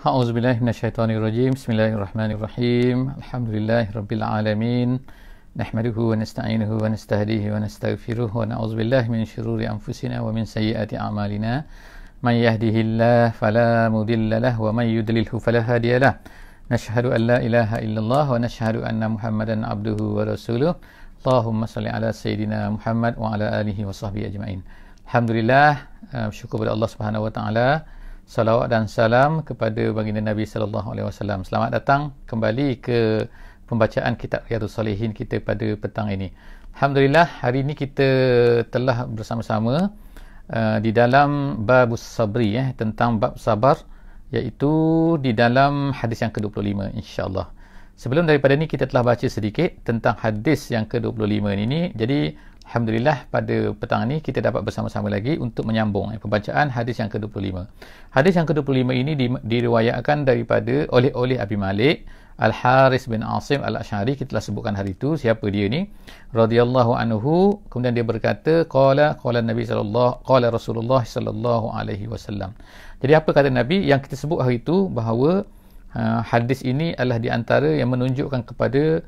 A'udzubillahi minasyaitonirrajim. Bismillahirrahmanirrahim. Alhamdulillahirabbil alamin. Nahmaduhu wa nasta'inuhu wa nastahdihi wa nastaghfiruh wa na'udzubillahi min syururi anfusina wa min sayyiati a'malina. Man yahdihillahu fala mudilla lahu wa man yudlilhu fala hadiyalah. Nashhadu an la ilaha illallah wa nashhadu anna Muhammadan abduhu wa rasuluh. Allahumma salli ala sayyidina Muhammad wa ala alihi wa sahbihi ajma'in. Alhamdulillah, syukur kepada Allah Subhanahu wa taala. Salawat dan salam kepada baginda Nabi sallallahu alaihi wasallam. Selamat datang kembali ke pembacaan kitab Riyadhus Salihin kita pada petang ini. Alhamdulillah, hari ini kita telah bersama-sama di dalam babus sabri, tentang bab sabar, iaitu di dalam hadis yang ke-25 insya-Allah. Sebelum daripada ni kita telah baca sedikit tentang hadis yang ke-25 ini. Jadi alhamdulillah pada petang ini kita dapat bersama-sama lagi untuk menyambung pembacaan hadis yang ke-25. Hadis yang ke-25 ini diriwayatkan daripada oleh Abi Malik Al-Haris bin Asim Al-Asy'ari. Kita telah sebutkan hari itu siapa dia ni, radhiyallahu anhu. Kemudian dia berkata qala Rasulullah sallallahu alaihi wasallam. Jadi apa kata Nabi yang kita sebut hari itu, bahawa hadis ini adalah di antara yang menunjukkan kepada,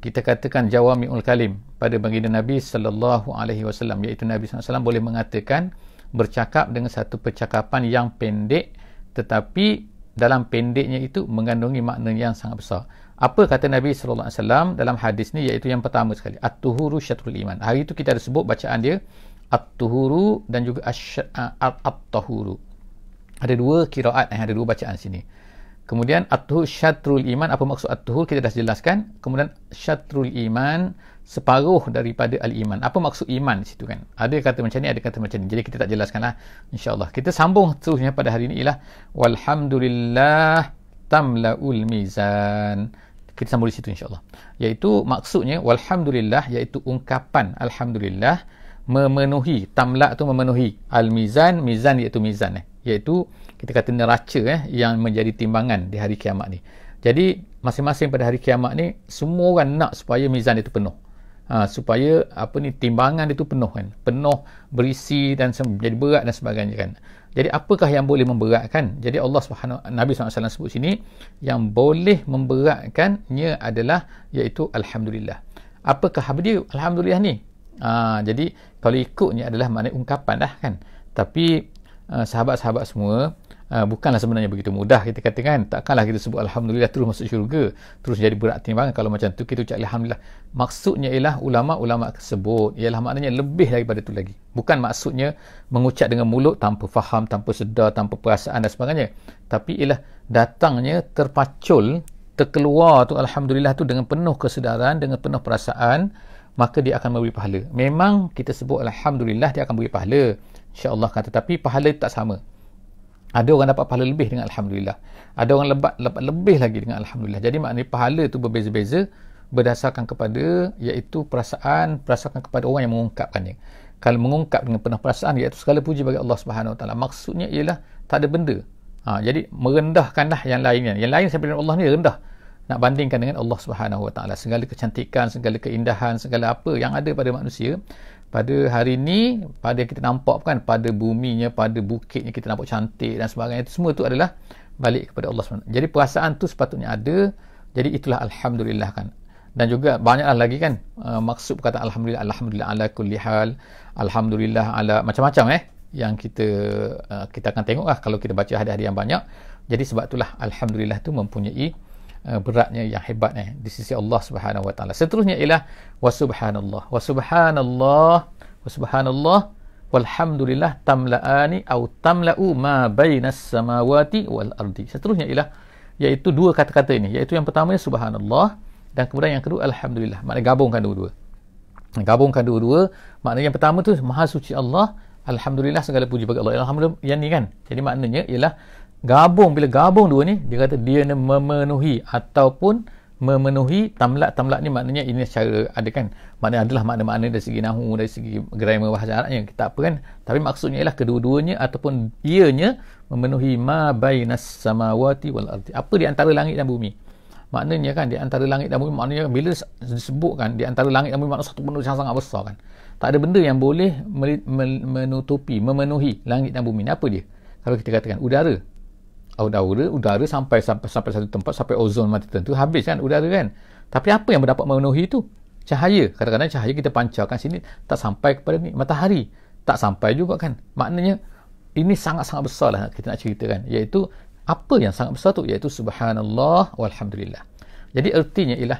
kita katakan, jawami'ul kalim pada baginda Nabi sallallahu alaihi wasallam, iaitu Nabi sallallahu alaihi wasallam boleh mengatakan, bercakap dengan satu percakapan yang pendek, tetapi dalam pendeknya itu mengandungi makna yang sangat besar. Apa kata Nabi sallallahu alaihi wasallam dalam hadis ni, iaitu yang pertama sekali, at-tuhuru syatrul iman. Hari itu kita ada sebut bacaan dia at-tuhuru dan juga at-tahuru. Ada dua qiraat, ada dua bacaan sini. Kemudian at-tuhur syatrul iman. Apa maksud at-tuhur kita dah jelaskan. Kemudian syatrul iman, separuh daripada al-iman. Apa maksud iman di situ kan? Ada kata macam ni, ada kata macam ni. Jadi kita tak jelaskanlah, insya-Allah. Kita sambung terusnya pada hari ini ialah walhamdulillah tamlaul mizan. Kita sambung di situ insya-Allah. Iaitu maksudnya walhamdulillah, iaitu ungkapan alhamdulillah memenuhi, tamla tu memenuhi, al-mizan, mizan iaitu mizan, iaitu kita kata neraca yang menjadi timbangan di hari kiamat ni. Jadi masing-masing pada hari kiamat ni semua orang nak supaya mizan itu penuh, supaya timbangan itu penuh kan, penuh berisi dan jadi berat dan sebagainya kan. Jadi apakah yang boleh memberatkan? Jadi Allah Nabi SAW sebut sini yang boleh memberatkannya adalah iaitu alhamdulillah. Apakah dia alhamdulillah ni? Jadi kalau ikutnya adalah makna ungkapan dah kan. Tapi sahabat-sahabat semua, bukanlah sebenarnya begitu mudah kita katakan. Takkanlah kita sebut alhamdulillah terus masuk syurga, terus jadi berat timbangan. Kalau macam tu kita ucap alhamdulillah. Maksudnya ialah ulama-ulama tersebut ialah maknanya lebih daripada itu lagi. Bukan maksudnya mengucap dengan mulut tanpa faham, tanpa sedar, tanpa perasaan dan sebagainya. Tapi ialah datangnya terpacul, terkeluar tu alhamdulillah tu dengan penuh kesedaran, dengan penuh perasaan, maka dia akan memberi pahala. Memang kita sebut alhamdulillah dia akan beri pahala, insya-Allah kan, tetapi pahala itu tak sama. Ada orang dapat pahala lebih dengan alhamdulillah, ada orang dapat lebih lagi dengan alhamdulillah. Jadi maknanya pahala itu berbeza-beza berdasarkan kepada iaitu perasaan, berdasarkan kepada orang yang mengungkapkannya. Kalau mengungkap dengan penuh perasaan, iaitu segala puji bagi Allah Subhanahu Wa Taala, maksudnya ialah tak ada benda. Jadi merendahkanlah yang lainnya. Yang lain sampai Allah ni rendah, nak bandingkan dengan Allah Subhanahu Wa Taala. Segala kecantikan, segala keindahan, segala apa yang ada pada manusia pada hari ini, pada kita nampak kan, pada buminya, pada bukitnya kita nampak cantik dan sebagainya, itu semua itu adalah balik kepada Allah SWT. Jadi perasaan tu sepatutnya ada. Jadi itulah alhamdulillah kan. Dan juga banyaklah lagi kan maksud perkataan alhamdulillah, alhamdulillah ala kulli hal, alhamdulillah ala macam-macam yang kita akan tengoklah kalau kita baca hadis-hadis yang banyak. Jadi sebab itulah alhamdulillah tu mempunyai beratnya yang hebat di sisi Allah Subhanahu Wa Taala. Seterusnya ialah wa subhanallah, wa subhanallah, wa subhanallah walhamdulillah tamla'ani atau tamla'u ma bainas samawati wal ardi. Seterusnya ialah iaitu dua kata-kata ini, iaitu yang pertama subhanallah dan kemudian yang kedua alhamdulillah. Maknanya gabungkan dua-dua. Gabungkan dua-dua. Maknanya yang pertama tu maha suci Allah, alhamdulillah segala puji bagi Allah. Alhamdulillah yang ni kan. Jadi maknanya ialah gabung. Bila gabung dua ni, dia kata dia memenuhi ataupun memenuhi. Tamlak ni maknanya ini secara ada kan, maknanya adalah makna-makna dari segi nahu, dari segi grammar bahasa Arabnya kita apa kan, tapi maksudnya ialah kedua-duanya ataupun ianya memenuhi ma bainas samawati wal ardi, apa di antara langit dan bumi. Maknanya kan di antara langit dan bumi, maknanya bila disebutkan di antara langit dan bumi, maknanya satu benda yang sangat besar kan. Tak ada benda yang boleh menutupi, memenuhi langit dan bumi. Apa dia? Kalau kita katakan udara, udara sampai satu tempat, sampai ozon mata tertentu, habis kan udara kan. Tapi apa yang dapat memenuhi itu? Cahaya. Kadang-kadang cahaya kita pancarkan sini tak sampai kepada ni. Matahari tak sampai juga kan. Maknanya ini sangat-sangat besar lah kita nak ceritakan, iaitu apa yang sangat besar tu, iaitu subhanallah walhamdulillah. Jadi artinya ialah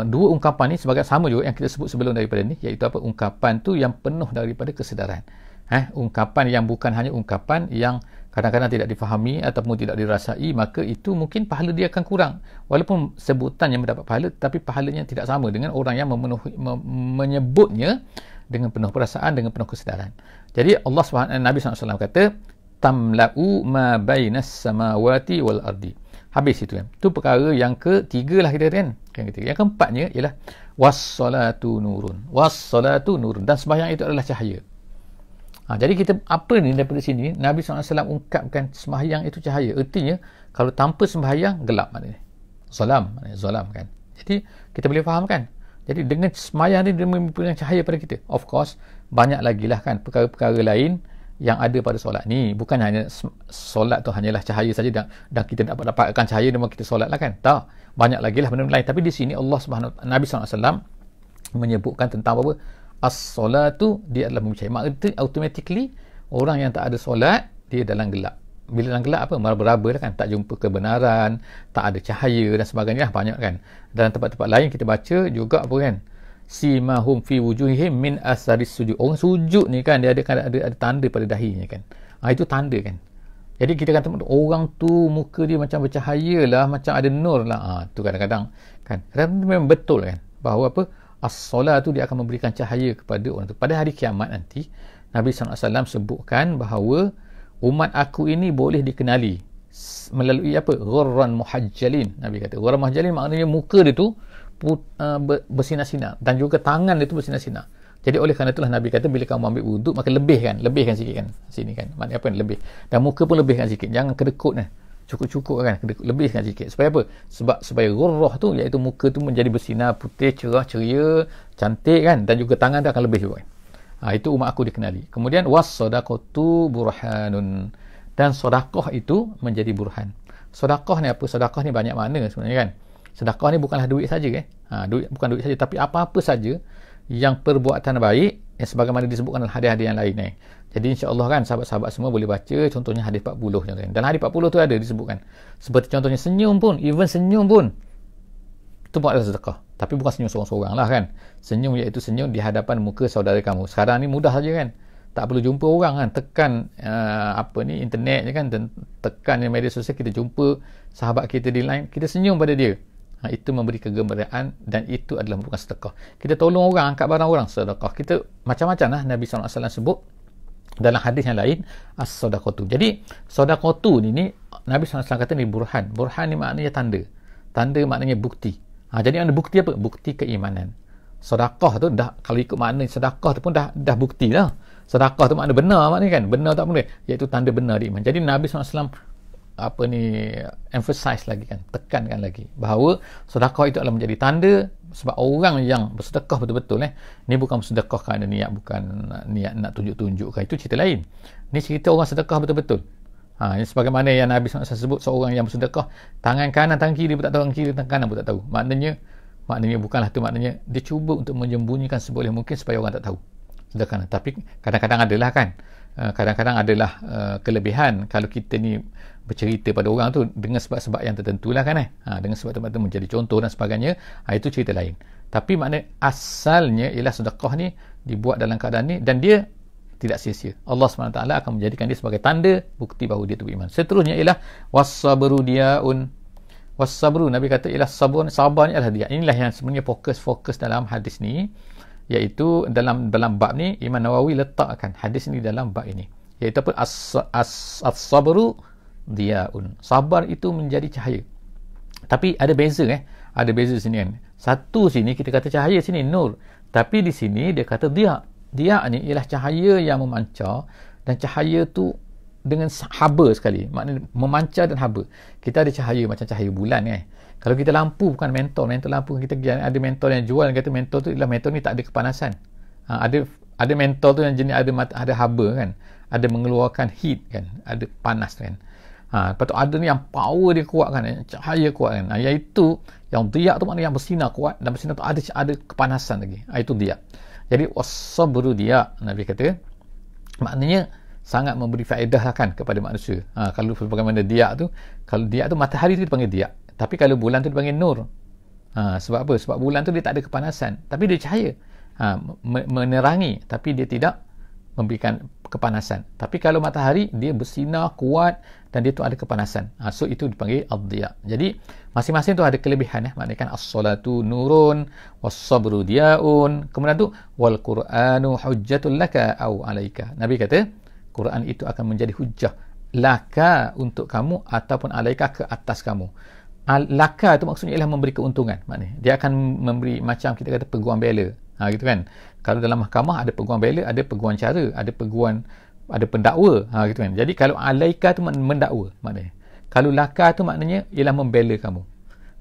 dua ungkapan ni sebagai sama juga yang kita sebut sebelum daripada ni, iaitu apa? Ungkapan tu yang penuh daripada kesedaran. Ungkapan yang bukan hanya ungkapan yang kadang-kadang tidak difahami ataupun tidak dirasai, maka itu mungkin pahala dia akan kurang. Walaupun sebutan yang mendapat pahala, tapi pahalanya tidak sama dengan orang yang menyebutnya dengan penuh perasaan, dengan penuh kesedaran. Jadi Allah SWT, Nabi SAW kata, tamla'u ma bainas samawati wal ardi. Habis itu kan. Itu perkara yang ketiga lah kita kan. Yang keempatnya ialah wassalatu nurun. Wassalatu nurun. Dan sembahyang itu adalah cahaya. Jadi kita apa ni daripada sini, Nabi SAW ungkapkan sembahyang itu cahaya. Artinya kalau tanpa sembahyang gelap maknanya. Zalam kan. Jadi kita boleh faham kan. Jadi dengan sembahyang ni dia memberikan cahaya pada kita. Of course banyak lagi lah kan perkara-perkara lain yang ada pada solat ni. Bukan hanya solat tu hanyalah cahaya saja dan kita dapatkan cahaya dan kita solat lah kan. Tak. Banyak lagi lah benda lain. Tapi di sini Allah Subhanahu Nabi SAW menyebutkan tentang apa? As-solatu, dia adalah mempercayai. Maksudnya automatically orang yang tak ada solat dia dalam gelap. Bila dalam gelap apa? Meraba-raba lah kan. Tak jumpa kebenaran, tak ada cahaya dan sebagainya lah, banyak kan. Dalam tempat-tempat lain kita baca juga apa kan? Simahum fi wujuhihim min asaris sujud. Orang sujud ni kan dia ada tanda pada dahinya kan. Itu tanda kan. Jadi kita kata orang tu muka dia macam bercahaya lah, macam ada nur lah. Tu kadang-kadang kan. Kadang-kadang memang betul kan. Bahawa apa? As-solat tu dia akan memberikan cahaya kepada orang tu. Pada hari kiamat nanti, Nabi SAW sebutkan bahawa umat aku ini boleh dikenali melalui apa? Ghurran muhajjalin. Nabi kata, ghurran muhajjalin maknanya muka dia tu bersinar-sinar dan juga tangan dia tu bersinar-sinar. Jadi oleh kerana itulah Nabi kata bila kamu ambil wuduk maka lebihkan sikit kan. Sini kan. Maknanya apa? Lebih. Dan muka pun lebihkan sikit. Jangan kedekut kan. Cukup-cukup kan, lebihkan sikit. Supaya apa? Supaya ghurrah tu, iaitu muka tu menjadi bersinar, putih, cerah, ceria, cantik kan, dan juga tangan tu akan lebih juga kan. Itu umat aku dikenali. Kemudian was-sadaqatu burhanun, dan sedekah itu menjadi burhan. Sedekah ni apa? Sedekah ni banyak makna sebenarnya kan. Sedekah ni bukanlah duit saja kan. Bukan duit saja, tapi apa-apa saja yang perbuatan baik yang sebagaimana disebutkan dalam hadis-hadis yang lain ni. Jadi insya-Allah kan sahabat-sahabat semua boleh baca contohnya hadis 40 contohnya. Dalam hadis 40 tu ada disebutkan. Seperti contohnya senyum pun, even senyum pun itu buat sedekah. Tapi bukan senyum seorang-seorang lah kan. Senyum iaitu senyum di hadapan muka saudara kamu. Sekarang ni mudah saja kan. Tak perlu jumpa orang kan. Tekan internet je kan, dan tekan media sosial, kita jumpa sahabat kita di line, kita senyum pada dia. Itu memberi kegembiraan dan itu adalah merupakan sedekah. Kita tolong orang, angkat barang orang, sedekah. Kita macam-macam lah Nabi SAW sebut dalam hadis yang lain as-sadaqatu. Jadi sadaqatu ni Nabi SAW kata ni burhan. Burhan ni maknanya tanda. Tanda maknanya bukti. Jadi ada bukti apa? Bukti keimanan. Sedekah tu dah, kalau ikut makna sedekah tu pun dah bukti dah. Sedekah tu makna benar maknanya kan. Benar tak boleh, iaitu tanda benar di iman. Jadi Nabi SAW emphasize lagi kan, tekankan lagi bahawa sedekah itu adalah menjadi tanda. Sebab orang yang bersedekah betul-betul ni bukan bersedekah kerana niat, bukan niat nak tunjuk-tunjukkan, itu cerita lain. Ni cerita orang sedekah betul-betul. Sebagaimana yang Nabi SAW sebut, seorang yang bersedekah tangan kanan, tangan kiri pun tak tahu, tangan kiri, tangan kanan pun tak tahu. Maknanya bukanlah tu, maknanya dia cuba untuk menyembunyikan seboleh mungkin supaya orang tak tahu sedekah. Tapi kadang-kadang adalah kan, kelebihan kalau kita ni bercerita pada orang tu dengan sebab-sebab yang tertentu lah kan dengan sebab-sebab tu menjadi contoh dan sebagainya, itu cerita lain. Tapi makna asalnya ialah sedekah ni dibuat dalam keadaan ni dan dia tidak sia-sia. Allah SWT akan menjadikan dia sebagai tanda bukti bahawa dia tu beriman. Seterusnya ialah was-sabru diaun. Was-sabru, Nabi kata ialah sabar ni adalah dia. Inilah yang sebenarnya fokus dalam hadis ni, iaitu dalam bab ni Imam Nawawi letakkan hadis ni dalam bab ini, iaitu apa? As-sabru diaun. Sabar itu menjadi cahaya. Tapi ada beza ada beza sini kan. Satu sini kita kata cahaya, sini nur. Tapi di sini dia kata dia. Dia ni ialah cahaya yang memancar, dan cahaya tu dengan haba sekali. Maknanya memancar dan haba. Kita ada cahaya macam cahaya bulan kan. Kalau kita lampu, bukan mentol lampu kita ada mentol yang jual, kata mentol tu ialah mentol ni tak ada kepanasan. Ada mentol tu yang jenis ada haba kan. ada mengeluarkan heat kan, ada panas kan. Lepas tu ada ni yang power dia kuat kan, cahaya kuat kan. Iaitu yang diya tu maknanya yang bersinar kuat, dan bersinar tu ada kepanasan lagi. Itu diya. Jadi was-sabru diya, Nabi kata, maknanya sangat memberi faedah lah kan kepada manusia. Kalau bagaimana diya tu, kalau diya tu matahari tu dipanggil diya, tapi kalau bulan tu dipanggil nur. Sebab apa? Sebab bulan tu dia tak ada kepanasan, tapi dia cahaya, menerangi, tapi dia tidak memberikan kepanasan. Tapi kalau matahari, dia bersinar kuat dan dia tu ada kepanasan. So itu dipanggil ad-diya. Jadi masing-masing tu ada kelebihan. Maknanya kan as-salatu nurun, was-sabru diyaun. Kemudian tu wal Qur'anu hujjatul laka au alaika. Nabi kata Quran itu akan menjadi hujjah laka untuk kamu ataupun alaika ke atas kamu. Laka itu maksudnya ialah memberi keuntungan. Maknanya dia akan memberi macam kita kata peguam bela. Gitu kan. Kalau dalam mahkamah ada peguam bela, ada peguam cara, ada pendakwa, gitu kan. Jadi kalau alaika tu mendakwa maknanya. Kalau laka tu maknanya ialah membela kamu.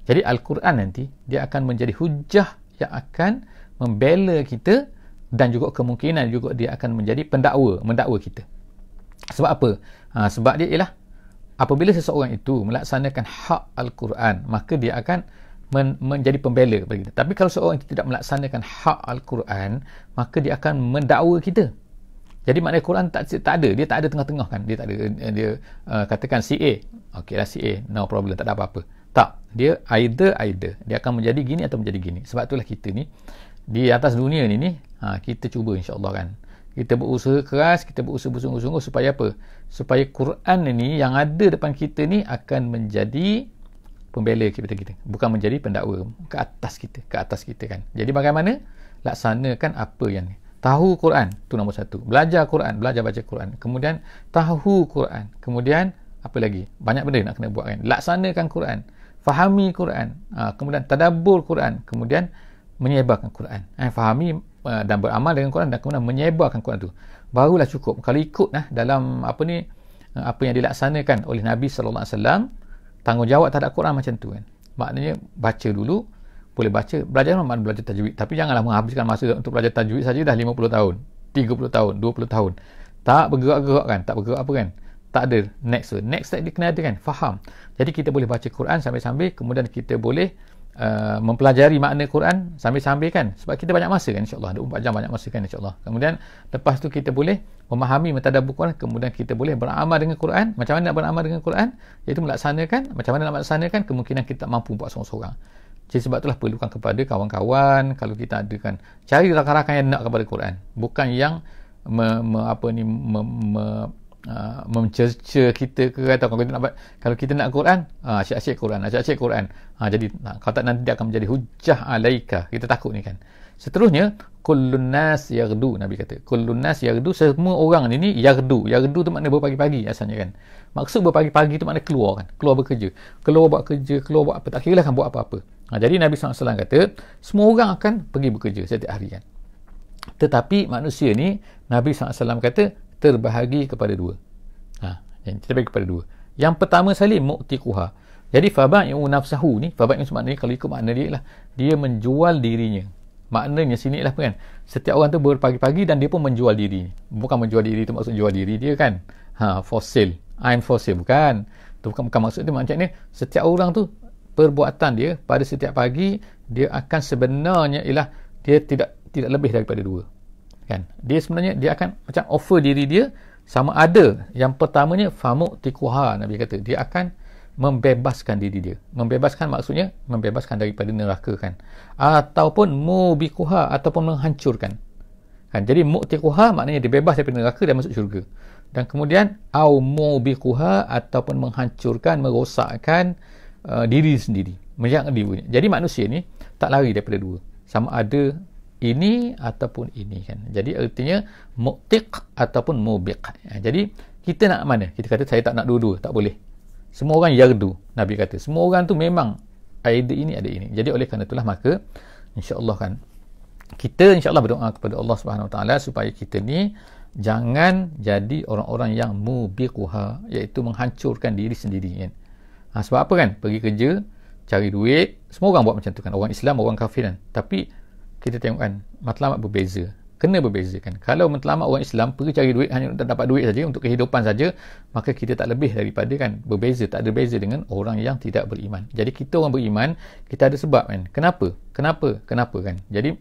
Jadi Al-Quran nanti dia akan menjadi hujjah yang akan membela kita, dan juga kemungkinan juga dia akan menjadi mendakwa kita. Sebab apa? Sebab dia ialah apabila seseorang itu melaksanakan hak Al-Quran, maka dia akan menjadi pembela bagi kita. Tapi kalau seorang itu tidak melaksanakan hak Al-Quran, maka dia akan mendakwa kita. Jadi maknanya Quran tak ada, dia tak ada tengah-tengah kan. Dia tak ada, dia katakan si A, okeylah si A, no problem, tak ada apa-apa. Tak, dia either dia akan menjadi gini atau menjadi gini. Sebab itulah kita ni di atas dunia ni kita cuba insya-Allah kan. Kita berusaha keras, kita berusaha bersungguh-sungguh supaya apa? Supaya Quran ni yang ada depan kita ni akan menjadi pembela kepada kita, bukan menjadi pendakwa ke atas kita kan. Jadi bagaimana laksanakan apa yang ni? Tahu Quran tu nombor satu, belajar Quran, belajar baca Quran, kemudian tahu Quran, kemudian apa lagi? Banyak benda nak kena buat kan. Laksanakan Quran, fahami Quran, kemudian tadabbur Quran, kemudian menyebarkan Quran. Fahami dan beramal dengan Quran, dan kemudian menyebarkan Quran tu. Barulah cukup. Kalau ikut dalam apa yang dilaksanakan oleh Nabi sallallahu alaihi wasallam, tanggungjawab terhadap Quran macam tu kan. Maknanya baca dulu, boleh baca, belajar tajwid, tapi janganlah menghabiskan masa untuk belajar tajwid saja dah 50 tahun, 30 tahun, 20 tahun. Tak bergerak-gerak kan, tak bergerak apa kan. Tak ada next dia kena ada kan, faham. Jadi kita boleh baca Quran sambil-sambil, kemudian kita boleh mempelajari makna Quran sambil-sambil kan, sebab kita banyak masa kan, insyaAllah 24 jam banyak masa kan, insyaAllah. Kemudian lepas tu kita boleh memahami, mentadabbur Quran, kemudian kita boleh beramal dengan Quran. Macam mana nak beramal dengan Quran? Iaitu melaksanakan. Macam mana nak melaksanakan? Kemungkinan kita tak mampu buat seorang-seorang. Jadi sebab itulah perlukan kepada kawan-kawan, kalau kita ada kan, cari rakan-rakan yang nak kepada Quran, bukan yang mencerca kita ke, atau kalau kita nak Quran, asyik-asyik Quran. Jadi kalau tak, nanti dia akan menjadi hujjah alaika. Kita takut ni kan. Seterusnya, kullun nas yaghdu. Nabi kata kullun nas yaghdu, semua orang ni yaghdu tu makna berpagi-pagi asalnya kan. Maksud berpagi-pagi tu makna keluar kan, keluar bekerja, keluar buat kerja, keluar buat apa, tak kira lah kan buat apa-apa. Jadi Nabi SAW kata semua orang akan pergi bekerja setiap hari kan. Tetapi manusia ni, Nabi SAW kata terbahagi kepada dua. Terbahagi kepada dua. Yang pertama sekali mu'tiquha. Jadi fabai'u nafsahu ni, fabai'u maknanya kalau ikut makna dia lah, dia menjual dirinya. Maknanya sini lah kan, setiap orang tu berpagi-pagi dan dia pun menjual diri. Bukan menjual diri tu maksud jual diri dia kan, for sale, I'm for sale, bukan. Tu bukan maksud dia. Macamnya setiap orang tu perbuatan dia pada setiap pagi, dia akan sebenarnya ialah dia tidak lebih daripada dua kan. Dia sebenarnya dia akan macam offer diri dia, sama ada yang pertamanya famu'tiquha, Nabi kata dia akan membebaskan diri dia. Membebaskan maksudnya membebaskan daripada neraka kan, ataupun mubiquha, ataupun menghancurkan kan. Jadi mu'tiquha maknanya dia bebas daripada neraka dan masuk syurga, dan kemudian au mubiquha, ataupun menghancurkan, merosakkan diri sendiri, menyerang diri. Jadi manusia ni tak lari daripada dua, sama ada ini ataupun ini kan. Jadi artinya mu'tiq ataupun mubiq. Jadi kita nak mana? Kita kata saya tak nak dua-dua, tak boleh. Semua orang yardu, Nabi kata semua orang tu memang ada ini ada ini. Jadi oleh kerana itulah maka insya-Allah kan, kita insya-Allah berdoa kepada Allah Subhanahu Wa Taala supaya kita ni jangan jadi orang-orang yang mubiquha, iaitu menghancurkan diri sendiri kan. Sebab apa kan? Pergi kerja, cari duit, semua orang buat macam tu kan. Orang Islam, orang kafir kan. Tapi kita tengok kan, matlamat berbeza. Kena berbezakan. Kalau mentelamak orang Islam pergi cari duit hanya untuk dapat duit saja, untuk kehidupan saja, maka kita tak lebih daripada kan berbeza, tak ada beza dengan orang yang tidak beriman. Jadi kita orang beriman, kita ada sebab kan. Kenapa kan. Jadi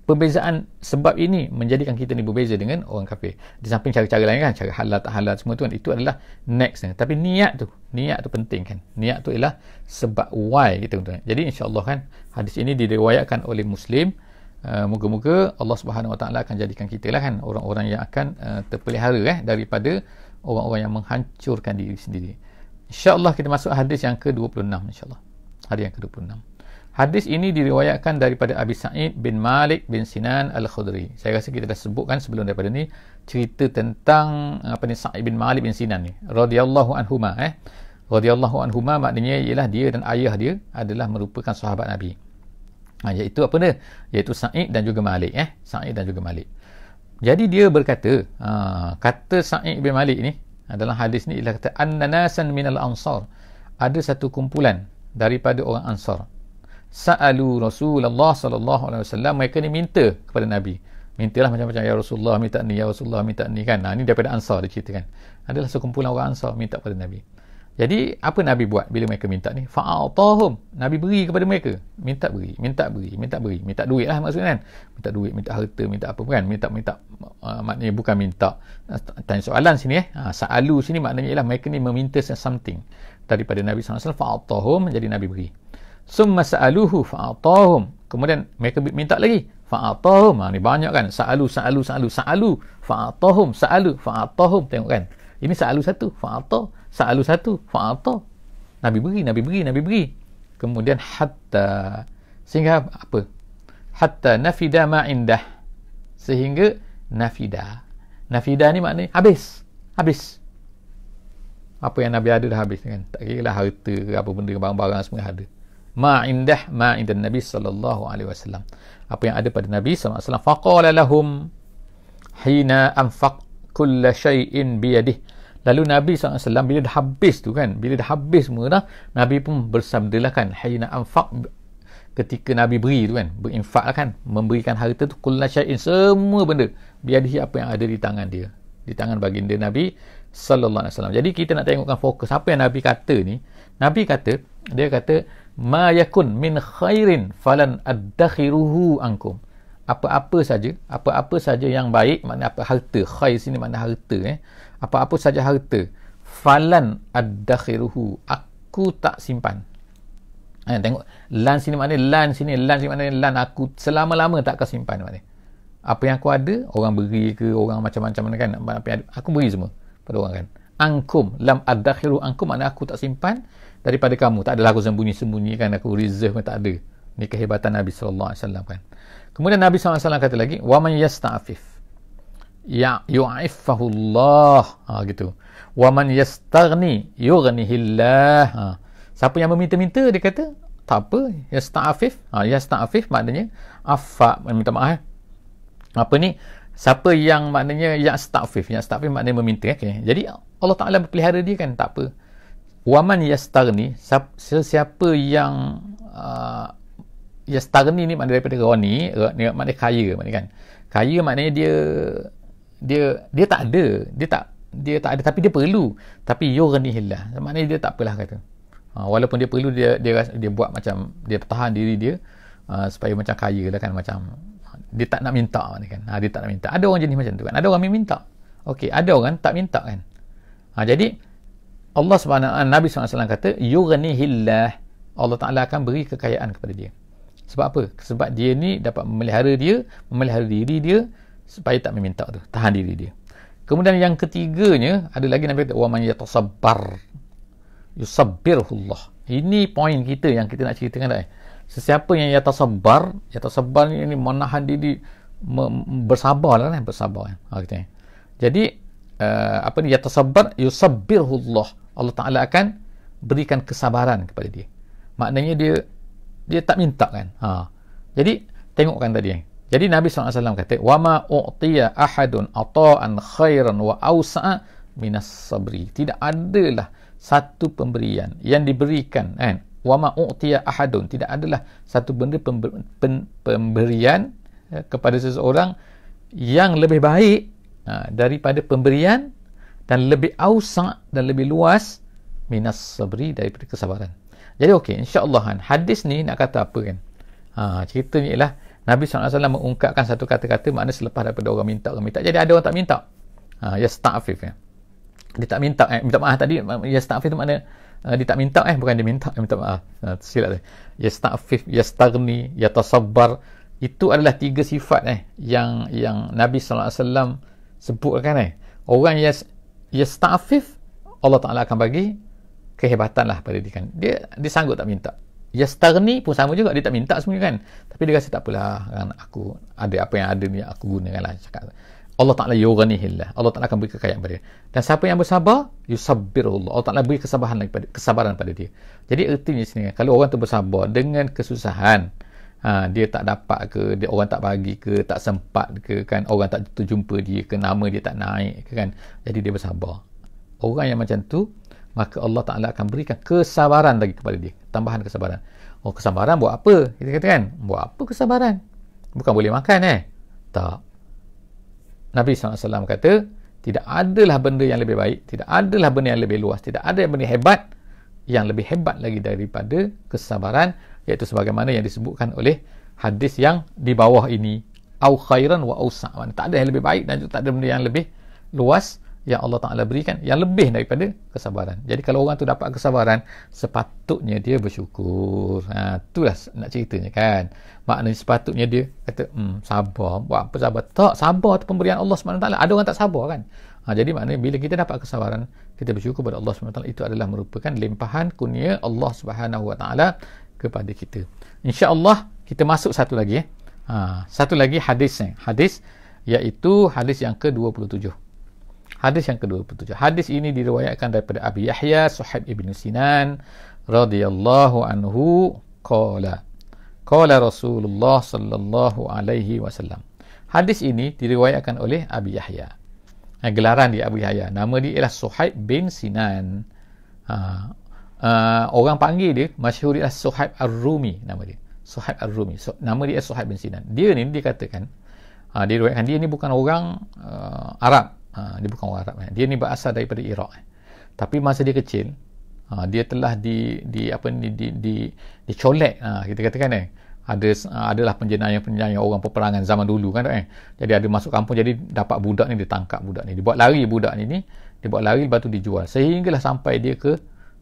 perbezaan sebab ini menjadikan kita ni berbeza dengan orang kafir. Di samping cara-cara lain kan, cara halal tak halal semua tu kan, itu adalah next kan. Tapi niat tu penting kan. Niat tu ialah sebab why kita tuan. Jadi insya-Allah kan hadis ini diriwayatkan oleh Muslim. Moga-moga Allah Subhanahu Wa Taala akan jadikan kita lah kan orang-orang yang akan terpelihara daripada orang-orang yang menghancurkan diri sendiri. Insya-Allah kita masuk hadis yang ke-26 insya-Allah. Hadis yang ke-26. Hadis ini diriwayatkan daripada Abi Sa'id bin Malik bin Sinan Al-Khudri. Saya rasa kita dah sebutkan sebelum daripada ni cerita tentang Sa'id bin Malik bin Sinan ni radhiyallahu anhuma radhiyallahu anhuma maknanya ialah dia dan ayah dia adalah merupakan sahabat Nabi. Iaitu apa dia? Iaitu Sa'id dan juga Malik Sa'id dan juga Malik. Jadi dia berkata, kata Sa'id bin Malik ni adalah hadis ni ialah kata anna nasan minal ansar. Ada satu kumpulan daripada orang Ansar. Sa'alu Rasulullah sallallahu alaihi wasallam, mereka ni minta kepada Nabi. Mintalah macam-macam, ya Rasulullah minta ni, ya Rasulullah minta ni kan. Ni daripada Ansar dia ceritakan. Adalah sekumpulan orang Ansar minta kepada Nabi. Jadi apa Nabi buat bila mereka minta ni? Fa'atahum, Nabi beri kepada mereka. Minta beri. Minta duit lah maksudnya kan. Minta duit, minta harta, minta apa kan. Minta maknanya bukan minta. Tanya soalan sini Sa'alu sini maknanya ialah mereka ni meminta something daripada Nabi SAW. Fa'atahum, jadi Nabi beri. Summa sa'aluhu fa'atahum, kemudian mereka minta lagi. Fa'atahum, ni banyak kan. Sa'alu fa'atahum, sa'alu fa'atahum. Tengok kan. Ini sa'alu satu, fa'atah. Sa'alu satu, fa'atah. Nabi beri. Kemudian hatta, sehingga apa? Hatta nafida ma'indah, sehingga nafida ni maknanya habis. Apa yang Nabi ada dah habis kan. Tak kira lah harta ke apa benda, barang-barang semua ada. Ma'indah Nabi sallallahu alaihi wasallam. Apa yang ada pada Nabi sallallahu alaihi wasallam. Faqala lahum hina anfaq kulla shay'in biyadih. Lalu Nabi SAW bila dah habis tu kan, bila dah habis semua dah, Nabi pun bersabdalah kan, hina anfaq, ketika Nabi beri tu kan, berinfak lah kan, memberikan harta tu, kulla syai'in, semua benda, biadihi, apa yang ada di tangan dia, di tangan baginda Nabi sallallahu alaihi wasallam. Jadi kita nak tengokkan fokus apa yang Nabi kata ni. Nabi kata, dia kata ma yakun min khairin falan addakhiruhu ankum. Apa-apa saja yang baik, makna apa, harta, khair sini makna harta apa-apa saja harta, falan addakhiruhu, aku tak simpan. Tengok lan sini makna lan, aku selama-lama tak akan simpan makna. Apa yang aku ada, orang beri ke, orang macam-macam kan, apa yang ada, aku beri semua pada orang kan. Angkum, lam addakhiru angkum, makna aku tak simpan daripada kamu. Tak adalah aku sembunyi-sembunyi kan, aku reserve pun tak ada. Ni kehebatan Nabi sallallahu alaihi wasallam kan. Kemudian Nabi sallallahu alaihi wasallam kata lagi, wa man yasta'fif yu'affahullah, gitu. Wa man yastaghni yughnihillah. Siapa yang meminta-minta, dia kata tak apa, yasta'fif maknanya affa, minta maaf. Apa ni? Siapa yang maknanya yasta'fif maknanya meminta Jadi Allah Taala pelihara dia kan, tak apa. Wa man yastaghni, sesiapa yang yastaghni ni maknanya daripada ghani, maknanya kaya, maknanya kan. Kaya maknanya dia tak ada, tapi dia perlu. Tapi yughnihillah, maknanya dia tak apalah kata. Walaupun dia perlu, dia buat macam dia tahan diri dia supaya macam kaya lah kan, macam dia tak nak minta kan. Dia tak nak minta. Ada orang jenis macam tu kan. Ada orang minta. Okey, ada orang tak minta kan. Jadi Allah Subhanahu wa taala, Nabi SAW kata yughnihillah, Allah Taala akan beri kekayaan kepada dia. Sebab apa? Sebab dia ni dapat memelihara diri dia supaya tak meminta tu, tahan diri dia. Kemudian yang ketiganya ada lagi, Nabi kata wa man yatasabbar yusabbirhullah. Ini poin kita yang kita nak ceritakan dah. Sesiapa yang yatasabbar ni menahan diri, bersabarlah kan, bersabar kan. Jadi apa ni, yatasabbar yusabbirhullah, Allah Taala akan berikan kesabaran kepada dia. Maknanya dia tak minta kan. Jadi tengokkan tadi. Jadi Nabi SAW kata, wa ma u'tiya ahadun ata'an khairan wa awsa'a minas sabri. Tidak adalah satu pemberian yang diberikan kan. Wa ma u'tiya ahadun, tidak adalah satu benda pemberian kepada seseorang yang lebih baik daripada pemberian, dan lebih ausa' dan lebih luas minas sabri, daripada kesabaran. Jadi okey, insya-Allah kan, hadis ni nak kata apa kan? Ceritanya ialah Nabi SAW mengungkapkan satu kata-kata, makna selepas daripada orang minta. Jadi ada orang tak minta. Yasta'fif ya. Dia tak minta, minta maaf tadi, yasta'fif tu makna dia tak minta, bukan dia minta maaf. Silap tu. Yasta'fif, yastaghni, yatasabbar. Itu adalah 3 sifat yang Nabi SAW sebutkan. Orang yasta'fif, Allah Ta'ala akan bagi kehebatan lah pada dia kan. Dia sanggup tak minta. Yastaghni pun sama juga, dia tak minta semuanya kan, tapi dia rasa tak apalah kan, aku ada apa yang ada ni, aku gunakanlah. Cakap Allah Ta'ala yughnihillah, Allah Ta'ala akan beri kekayaan pada dia. Dan siapa yang bersabar, yusabbirullah, Allah Ta'ala beri kesabaran pada dia. Jadi ertinya sini, kalau orang tu bersabar dengan kesusahan, dia tak dapat ke, dia orang tak bagi ke, tak sempat ke kan, orang tak terjumpa dia ke, nama dia tak naik ke kan, jadi dia bersabar. Orang yang macam tu, maka Allah Ta'ala akan berikan kesabaran lagi kepada dia, tambahan kesabaran. Kesabaran buat apa? Kita kata kan, buat apa kesabaran? Bukan boleh makan tak. Nabi SAW kata, tidak adalah benda yang lebih baik, tidak adalah benda yang lebih luas, tidak ada benda hebat yang lebih hebat lagi daripada kesabaran, iaitu sebagaimana yang disebutkan oleh hadis yang di bawah ini, au khairan wa ausa'. Tak ada yang lebih baik dan juga tak ada benda yang lebih luas yang Allah Ta'ala berikan yang lebih daripada kesabaran. Jadi kalau orang tu dapat kesabaran, sepatutnya dia bersyukur. Itulah nak ceritanya kan. Maknanya sepatutnya dia kata, sabar. Buat apa sabar? Tak, sabar tu pemberian Allah SWT. Ada orang tak sabar kan. Jadi maknanya bila kita dapat kesabaran, kita bersyukur kepada Allah SWT. Itu adalah merupakan limpahan kurnia Allah SWT kepada kita. InsyaAllah kita masuk satu lagi. Satu lagi hadis. Hadis iaitu hadis yang ke-27. Hadis yang ke-27. Hadis ini diriwayatkan daripada Abi Yahya Suhaib ibn Sinan radhiyallahu anhu qala Rasulullah sallallahu alaihi wasallam. Hadis ini diriwayatkan oleh Abi Yahya. Gelaran dia Abu Yahya. Nama dia ialah Suhaib bin Sinan. Orang panggil dia, masyhur dia Suhaib Ar-Rumi nama dia. Suhaib Ar-Rumi. Nama dia Suhaib bin Sinan. Dia ni dikatakan, diriwayatkan dia ni bukan orang Arab. Dia bukan orang Arab. Dia ni berasal daripada Iraq. Tapi masa dia kecil, dia telah dicolek, kita katakan adalah penjenayah orang peperangan zaman dulu kan. Jadi ada masuk kampung, jadi dapat budak ni, ditangkap budak ni, dibuat lari budak ni, dibuat lari, lepas tu dijual sehinggalah sampai dia ke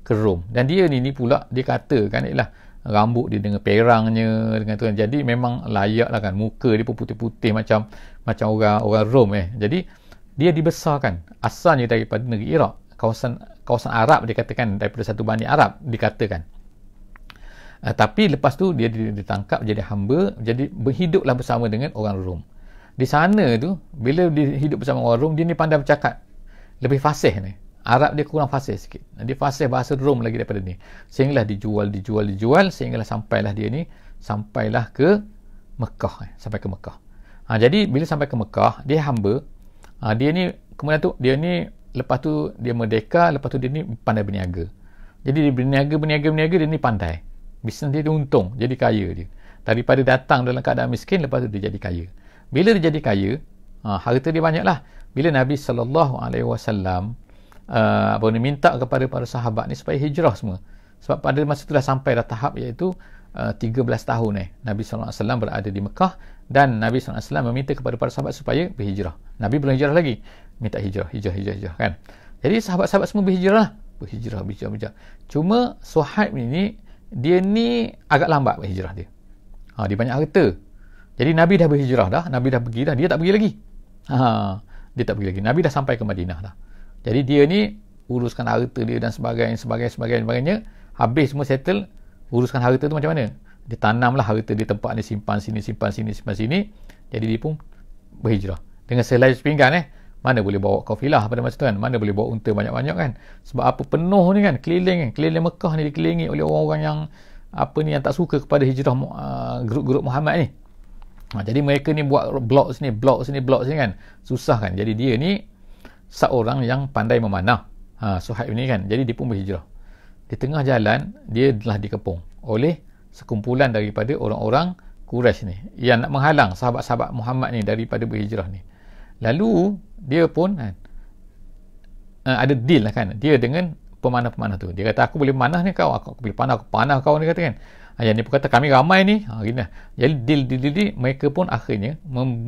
Rom. Dan dia ni pula dia katakan ialah rambut dia dengan perangnya dengan tu kan. Jadi memang layak lah kan, muka dia pun putih-putih macam orang Rom. Jadi dia dibesarkan asalnya daripada negeri Iraq, kawasan Arab, dia katakan daripada satu Bani Arab dikatakan. Tapi lepas tu dia ditangkap jadi hamba, jadi berhiduplah bersama dengan orang Rom. Di sana tu bila dia hidup bersama orang Rom, dia ni pandai bercakap, lebih fasih ni. Arab dia kurang fasih sikit. Dia fasih bahasa Rom lagi daripada ni. Sehinggalah dijual sehinggalah sampailah dia ni ke Mekah, sampai ke Mekah. Jadi bila sampai ke Mekah, dia hamba. Dia ni kemudian tu dia ni lepas tu dia merdeka, lepas tu dia ni pandai berniaga. Jadi dia berniaga dia ni pandai. Bisnes dia untung, jadi kaya dia. Daripada datang dalam keadaan miskin, lepas tu dia jadi kaya. Bila dia jadi kaya, harta dia banyaklah. Bila Nabi SAW minta kepada para sahabat ni supaya hijrah semua. Sebab pada masa itulah sampai dah tahap iaitu 13 tahun Nabi SAW berada di Mekah, dan Nabi SAW meminta kepada para sahabat supaya berhijrah. Nabi belum hijrah lagi, minta hijrah kan. Jadi sahabat-sahabat semua berhijrah. Cuma Suhaib ni dia ni agak lambat berhijrah dia. Dia banyak harta. Jadi Nabi dah berhijrah dah, Nabi dah pergi dah, dia tak pergi lagi. Dia tak pergi lagi. Nabi dah sampai ke Madinah dah. Jadi dia ni uruskan harta dia dan sebagainya. Habis semua settle, uruskan harta tu macam mana? Dia tanamlah harta di tempat ni, simpan sini. Jadi dia pun berhijrah. Dengan sehelai sepinggan mana boleh bawa kafilah pada masa tu kan? Mana boleh bawa unta banyak-banyak kan? Sebab apa penuh ni kan, keliling Mekah ni dikelilingi oleh orang-orang yang yang tak suka kepada hijrah grup-grup Muhammad ni. Jadi mereka ni buat blok sini kan. Susah kan. Jadi dia ni seorang yang pandai memanah. Suhaib ni kan. Jadi dia pun berhijrah. Di tengah jalan dia telah dikepung oleh sekumpulan daripada orang-orang Quraisy ni yang nak menghalang sahabat-sahabat Muhammad ni daripada berhijrah ni. Lalu dia pun ada deal lah kan, dia dengan pemanah-pemanah tu. Dia kata, aku boleh manah ni kau, aku boleh panah kau ni, kata kan. Yang ni pun kata, kami ramai ni. Jadi deal mereka pun akhirnya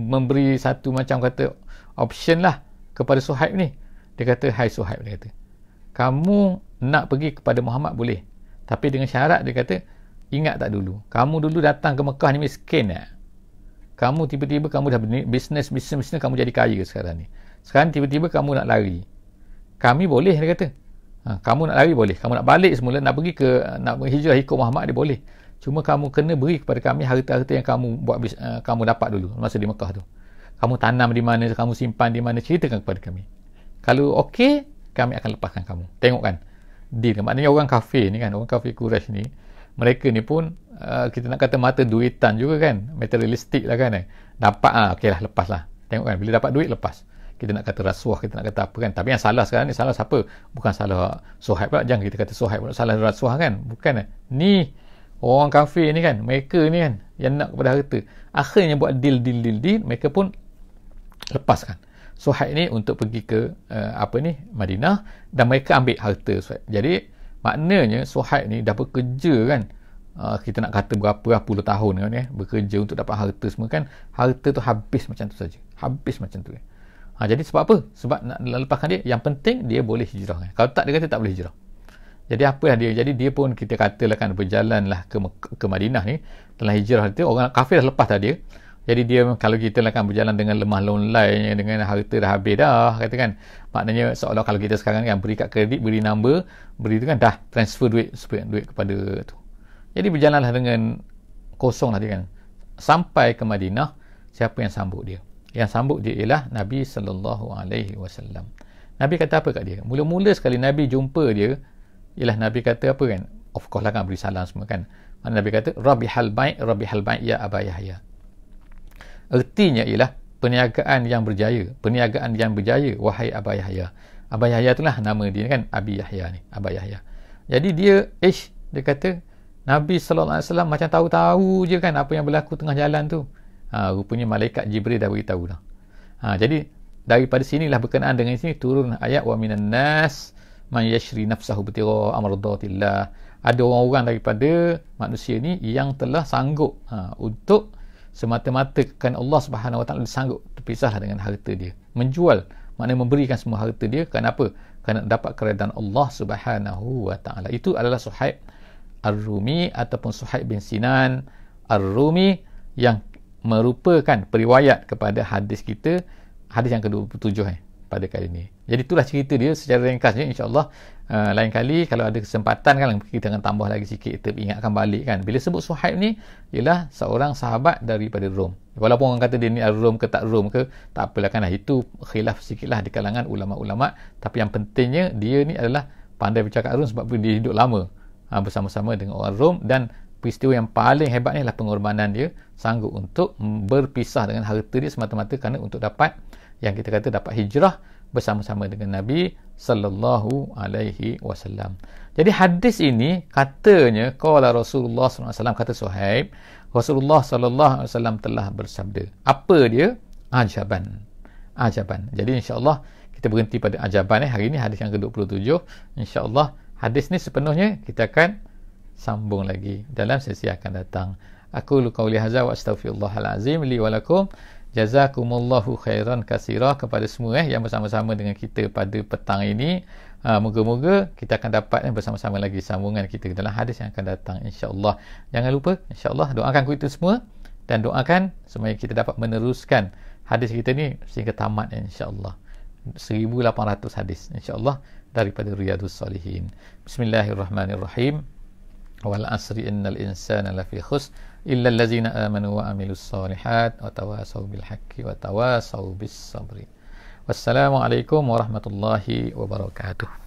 memberi satu macam kata option lah kepada Suhaib ni. Dia kata, hai Suhaib, dia kata, kamu nak pergi kepada Muhammad boleh, tapi dengan syarat, dia kata, ingat tak dulu, kamu dulu datang ke Mekah ni miskin tak? Kamu tiba-tiba kamu dah bisnes kamu jadi kaya sekarang ni. Sekarang tiba-tiba kamu nak lari. Kami boleh, dia kata. Kamu nak lari boleh. Kamu nak balik semula, nak hijrah ikut Muhammad, dia boleh. Cuma kamu kena beri kepada kami harta-harta yang kamu kamu dapat dulu masa di Mekah tu. Kamu tanam di mana, kamu simpan di mana, ceritakan kepada kami. Kalau okey, kami akan lepaskan kamu. Tengok kan, deal. Maknanya orang kafir ni kan, orang kafir Quraisy ni, mereka ni pun kita nak kata mata duitan juga kan, materialistik lah kan. Dapat okey lah, lepas lah. Tengok kan, bila dapat duit lepas. Kita nak kata rasuah, kita nak kata apa kan. Tapi yang salah sekarang ni, salah siapa? Bukan salah Suhaib pula. Jangan kita kata Suhaib pula salah rasuah kan. Bukan. Ni orang kafir ni kan, mereka ni kan yang nak kepada harta. Akhirnya buat deal. Mereka pun lepaskan Suhaib ni untuk pergi ke Madinah, dan mereka ambil harta Suhaib. Jadi maknanya Suhaib ni dah bekerja kan, kita nak kata berapa puluh tahun kan, bekerja untuk dapat harta semua kan. Harta tu habis macam tu saja. Habis macam tu kan. Jadi sebab apa? Sebab nak lepaskan dia, yang penting dia boleh hijrah kan. Kalau tak, dia kata tak boleh hijrah. Jadi apa dia? Jadi dia pun kita katalah kan berjalanlah ke Madinah ni. Telah hijrah itu, orang kafir dah lepas dah dia. Jadi dia, kalau kita lah kan berjalan dengan lemah lonlai, dengan harta dah habis dah, kata kan. Maknanya seolah kalau kita sekarang kan beri kad kredit, beri number, beri tu kan, dah transfer duit kepada tu. Jadi berjalanlah dengan kosong lah dia kan. Sampai ke Madinah, siapa yang sambut dia? Yang sambut dia ialah Nabi SAW. Nabi kata apa kat dia? Mula-mula sekali Nabi jumpa dia, ialah Nabi kata apa kan? Of course lah kan, beri salam semua kan. Nabi kata, Rabihal baik ya Aba Yahya. Artinya ialah perniagaan yang berjaya, wahai Aba Yahya. Aba Yahya itulah nama dia kan, Abi Yahya ni, Aba Yahya. Jadi dia kata, Nabi SAW macam tahu-tahu je kan apa yang berlaku tengah jalan tu. Rupanya malaikat Jibril dah beritahu dah. Jadi daripada sinilah berkenaan dengan sini turun ayat wa minan nas man yashri nafsahu bitira amradatillah. Ada orang-orang daripada manusia ni yang telah sanggup untuk semata-mata kerana Allah Subhanahu Wa Taala, sanggup terpisahlah dengan harta dia, menjual, maknanya memberikan semua harta dia kerana apa? Kerana dapat keredaan Allah Subhanahu Wa Taala. Itu adalah Suhaib Ar-Rumi ataupun Suhaib bin Sinan Ar-Rumi, yang merupakan periwayat kepada hadis kita, hadis yang ke-27 pada kali ini. Jadi itulah cerita dia secara ringkasnya. InsyaAllah lain kali kalau ada kesempatan kan, kita akan tambah lagi sikit, kita ingatkan balik kan. Bila sebut Suhaib ni ialah seorang sahabat daripada Rom. Walaupun orang kata dia ni Rom ke tak Rom ke, tak apalah kan, itu khilaf sikit lah di kalangan ulama'-ulama'. Tapi yang pentingnya dia ni adalah pandai bercakap Rom sebab dia hidup lama bersama-sama dengan orang Rom, dan peristiwa yang paling hebat ni adalah pengorbanan dia, sanggup untuk berpisah dengan harta dia semata-mata kerana untuk dapat, yang kita kata dapat hijrah bersama-sama dengan Nabi sallallahu alaihi wasallam. Jadi hadis ini katanya qala Rasulullah sallallahu alaihi wasallam, kata Suhaib, Rasulullah sallallahu alaihi wasallam telah bersabda. Apa dia? Ajaban. Jadi insya-Allah kita berhenti pada ajaban hari ini, hadis yang ke-27. Insya-Allah hadis ni sepenuhnya kita akan sambung lagi dalam sesi akan datang. Aku qauli hadza wa astaghfirullahal azim li wa lakum. Jazakumullahu khairan katsira kepada semua yang bersama-sama dengan kita pada petang ini. Moga-moga kita akan dapat bersama-sama lagi sambungan kita dalam hadis yang akan datang insya-Allah. Jangan lupa insya-Allah doakan kita semua dan doakan supaya kita dapat meneruskan hadis kita ni sehingga tamat insya-Allah. 1800 hadis insya-Allah daripada Riyadhus Salihin. Bismillahirrahmanirrahim. Wal asri innal insana lafi khusr illa allazina amanu wa amilus solihat wa tawasaw bil haqqi wa tawasaw bis sabri. Wassalamualaikum warahmatullahi wabarakatuh.